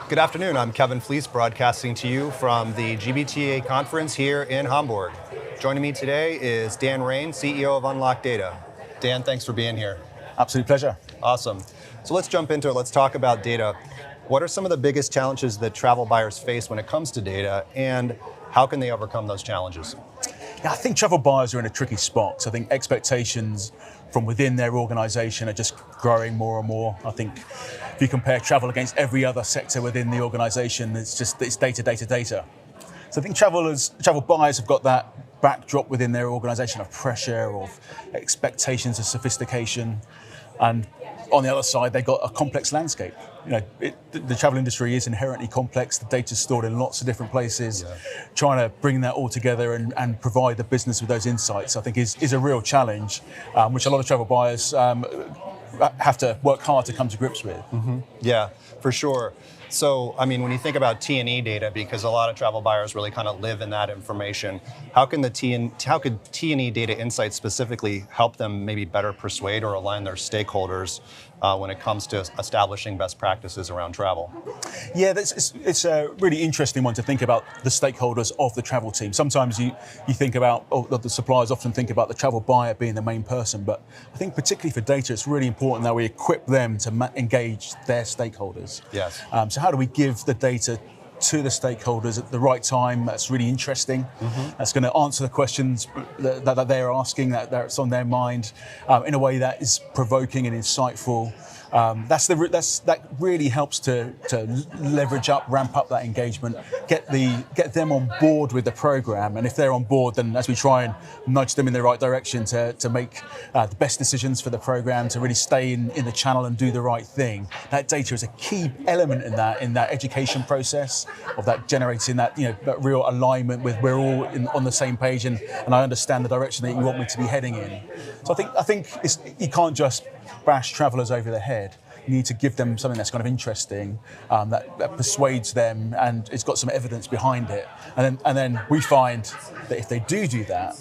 Good afternoon, I'm Kevin Fleece broadcasting to you from the GBTA conference here in Hamburg. Joining me today is Raine, CEO of Unlock Data. Dan, thanks for being here. Absolute pleasure. Awesome. So let's jump into it. Let's talk about data. What are some of the biggest challenges that travel buyers face when it comes to data, and how can they overcome those challenges? Yeah, I think travel buyers are in a tricky spot. So I think expectations from within their organization are just growing more and more. I think if you compare travel against every other sector within the organization, it's data. So I think travel buyers have got that backdrop within their organization of pressure, of expectations of sophistication. And on the other side, they've got a complex landscape. The travel industry is inherently complex. The data's stored in lots of different places. Yeah. Trying to bring that all together and provide the business with those insights, I think, is a real challenge, which a lot of travel buyers have to work hard to come to grips with. Mm-hmm. Yeah, for sure. So, I mean, when you think about T&E data, because a lot of travel buyers really kind of live in that information, how could T&E data insights specifically help them maybe better persuade or align their stakeholders when it comes to establishing best practices around travel? Yeah, it's a really interesting one to think about the stakeholders of the travel team. Sometimes you think about, the suppliers often think about the travel buyer being the main person, but I think particularly for data, it's really important that we equip them to engage their stakeholders. Yes. So how do we give the data to the stakeholders at the right time? That's really interesting. Mm-hmm. That's going to answer the questions that they're asking, that's on their mind, in a way that is provoking and insightful. That really helps to leverage up, ramp up that engagement, get them on board with the program. And if they're on board, then as we try and nudge them in the right direction to make the best decisions for the program, to really stay in the channel and do the right thing. That data is a key element in that education process of that generating that real alignment with we're all on the same page and I understand the direction that you want me to be heading in. So I think you can't just bash travellers over the head. You need to give them something that's kind of interesting, that persuades them, and it's got some evidence behind it. And then we find that if they do that,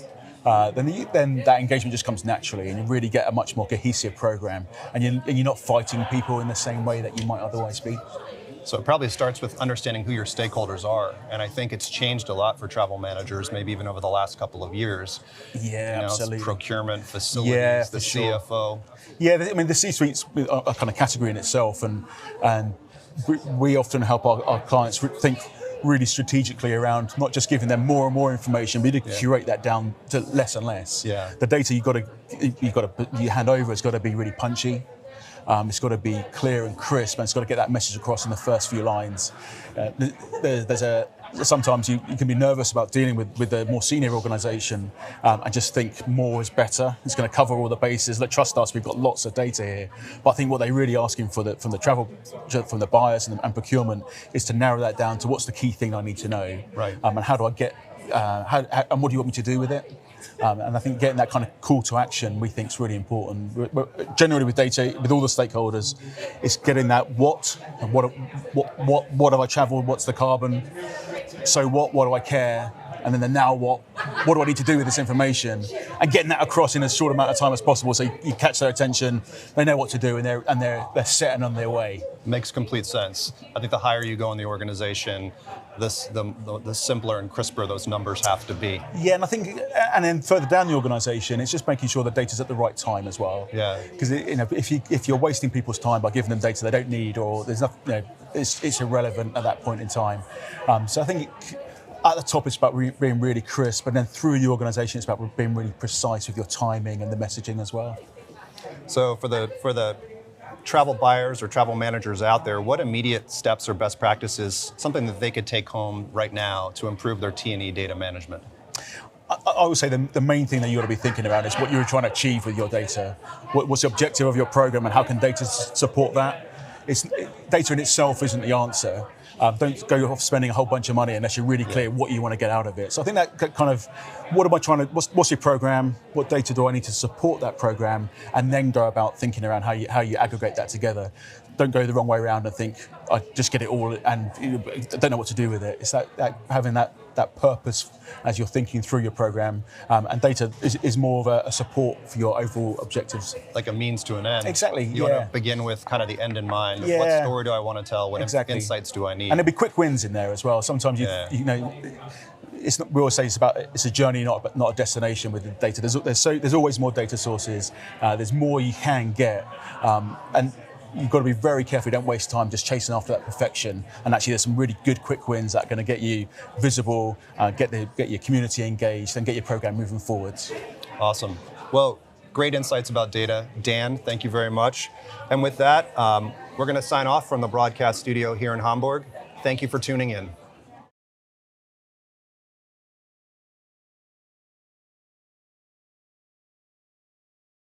then that engagement just comes naturally, and you really get a much more cohesive program, and you're not fighting people in the same way that you might otherwise be. So it probably starts with understanding who your stakeholders are, and I think it's changed a lot for travel managers, maybe even over the last couple of years. Yeah, absolutely. It's procurement, facilities, the CFO. Yeah, I mean, the C-suite's a kind of category in itself, and we often help our clients think really strategically around not just giving them more and more information, but to curate that down to less and less. Yeah. The data you hand over has got to be really punchy. It's got to be clear and crisp, and it's got to get that message across in the first few lines. Sometimes you can be nervous about dealing with a more senior organisation and just think more is better. It's going to cover all the bases. Trust us, we've got lots of data here. But I think what they're really asking from the buyers and procurement is to narrow that down to what's the key thing I need to know, right? And how do I get and what do you want me to do with it? And I think getting that kind of call to action we think is really important. Generally with data, with all the stakeholders, it's getting that what have I travelled, what's the carbon, so what do I care, and then the now what do I need to do with this information, and getting that across in as short amount of time as possible so you catch their attention, they know what to do, and they're setting on their way. Makes complete sense. I think the higher you go in the organization, the simpler and crisper those numbers have to be. Yeah, and I think, and then further down the organisation, it's just making sure the data's at the right time as well. Yeah. Because if you're wasting people's time by giving them data they don't need, or there's nothing, it's irrelevant at that point in time. So I think at the top it's about being really crisp, and then through the organisation it's about being really precise with your timing and the messaging as well. So for the travel buyers or travel managers out there, what immediate steps or best practices, something that they could take home right now to improve their T&E data management? I would say the main thing that you ought to be thinking about is what you're trying to achieve with your data. What's the objective of your program, and how can data support that? Data in itself isn't the answer. Don't go off spending a whole bunch of money unless you're really clear what you want to get out of it. So I think that kind of, what's your program? What data do I need to support that program? And then go about thinking around how you aggregate that together. Don't go the wrong way around and think, I just get it all and I don't know what to do with it. It's that having that that purpose as you're thinking through your program. And data is more of a support for your overall objectives. Like a means to an end. Exactly. You want to begin with kind of the end in mind. Yeah. What story do I want to tell? What Exactly. insights do I need? And there'll be quick wins in there as well. Sometimes you know. It's not, we always say it's a journey, not a destination with the data. There's always more data sources. There's more you can get, and you've got to be very careful. You don't waste time just chasing after that perfection. And actually, there's some really good quick wins that are going to get you visible, get your community engaged, and get your program moving forwards. Awesome. Well, great insights about data, Dan. Thank you very much. And with that, we're going to sign off from the broadcast studio here in Hamburg. Thank you for tuning in.